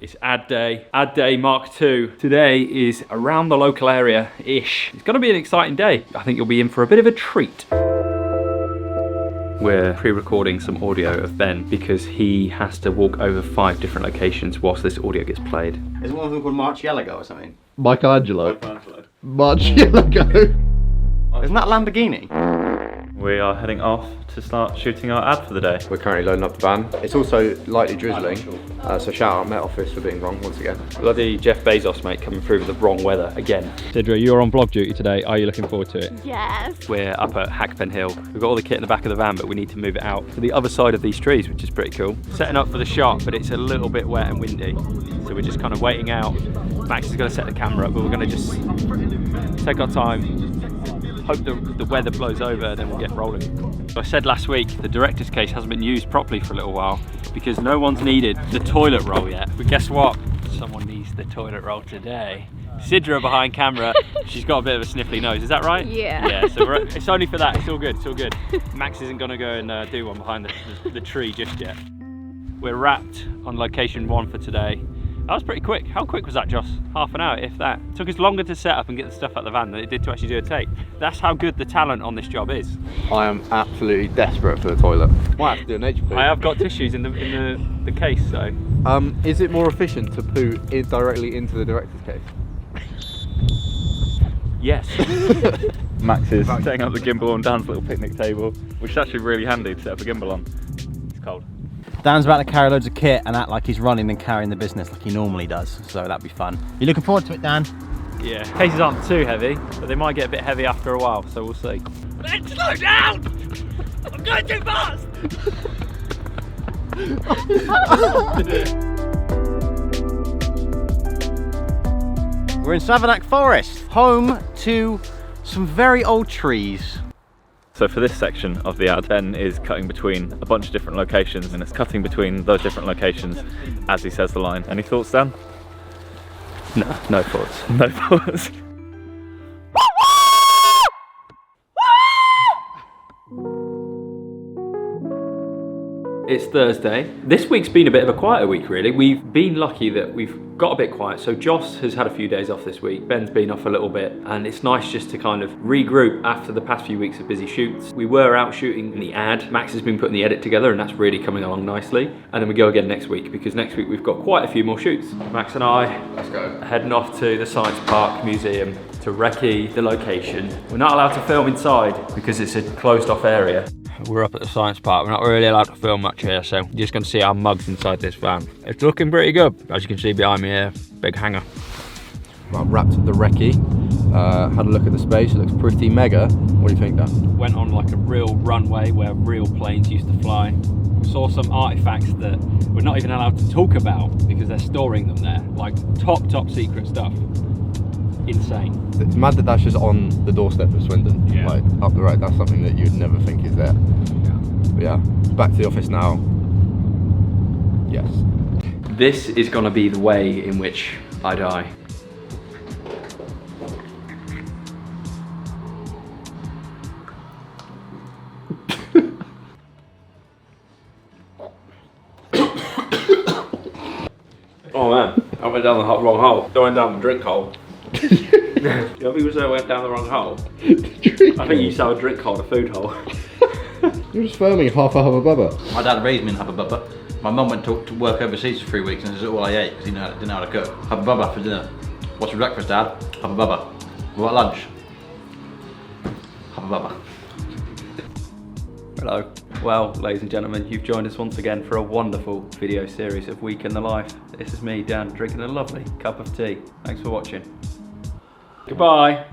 It's ad day Mark 2. Today is around the local area-ish. It's gonna be an exciting day. I think you'll be in for a bit of a treat. We're pre-recording some audio of Ben because he has to walk over 5 different locations whilst this audio gets played. Is one of them called Marcielago or something? Michelangelo. Marcielago. Isn't that Lamborghini? We are heading off to start shooting our ad for the day. We're currently loading up the van. It's also lightly drizzling, so shout out Met Office for being wrong once again. Bloody Jeff Bezos, mate, coming through with the wrong weather again. Sidra, you're on vlog duty today. Are you looking forward to it? Yes. We're up at Hackpen Hill. We've got all the kit in the back of the van, but we need to move it out to the other side of these trees, which is pretty cool. Setting up for the shot, but it's a little bit wet and windy. So we're just kind of waiting out. Max is going to set the camera up, but we're going to just take our time. Hope the weather blows over and then we'll get rolling. I said last week the director's case hasn't been used properly for a little while because no one's needed the toilet roll yet. But guess what? Someone needs the toilet roll today. Sidra behind camera, she's got a bit of a sniffly nose, is that right? Yeah. Yeah, so it's only for that, it's all good, it's all good. Max isn't gonna go and do one behind the tree just yet. We're wrapped on location 1 for today. That was pretty quick. How quick was that, Joss? Half an hour, if that. It took us longer to set up and get the stuff out of the van than it did to actually do a take. That's how good the talent on this job is. I am absolutely desperate for the toilet. Might have to do a nature poo. I have got tissues in the case, so. Is it more efficient to poo it directly into the director's case? Yes. Max is setting up the gimbal on Dan's little picnic table, which is actually really handy to set up a gimbal on. It's cold. Dan's about to carry loads of kit and act like he's running and carrying the business like he normally does, so that'd be fun. You looking forward to it, Dan? Yeah, cases aren't too heavy, but they might get a bit heavy after a while, so we'll see. Let's slow down! I'm going too fast! We're in Savernake Forest, home to some very old trees. So for this section of the ad, Ben is cutting between a bunch of different locations and it's cutting between those different locations as he says the line. Any thoughts, Dan? No thoughts. No thoughts. It's Thursday. This week's been a bit of a quieter week, really. We've been lucky that we've got a bit quiet. So Joss has had a few days off this week. Ben's been off a little bit, and it's nice just to kind of regroup after the past few weeks of busy shoots. We were out shooting the ad. Max has been putting the edit together, and that's really coming along nicely. And then we go again next week, because next week we've got quite a few more shoots. Max and I are heading off to the Science Park Museum to recce the location. We're not allowed to film inside because it's a closed off area. We're up at the Science Park. We're not really allowed to film much here, so you're just going to see our mugs inside this van. It's looking pretty good. As you can see behind me here, big hanger. I've wrapped up the recce, had a look at the space, it looks pretty mega. What do you think, Dan? Went on like a real runway where real planes used to fly. We saw some artifacts that we're not even allowed to talk about because they're storing them there. Like top secret stuff. Insane. It's mad that that's just on the doorstep of Swindon. Yeah. Like, up the road, that's something that you'd never think is there. But yeah, back to the office now. Yes. This is going to be the way in which I die. Oh man, I went down the wrong hole. Going down the drink hole. You know, people say I went down the wrong hole. I think you saw a drink hole, a food hole. You're just filming half a Hubba Bubba. My dad raised me in Hubba Bubba. My mum went to work overseas for 3 weeks and this is all I ate because he didn't know how to cook. Hubba Bubba for dinner. What's for breakfast, Dad? Hubba Bubba. What at lunch? Hubba Bubba. Hello. Well, ladies and gentlemen, you've joined us once again for a wonderful video series of Week in the Life. This is me, Dan, drinking a lovely cup of tea. Thanks for watching. Goodbye.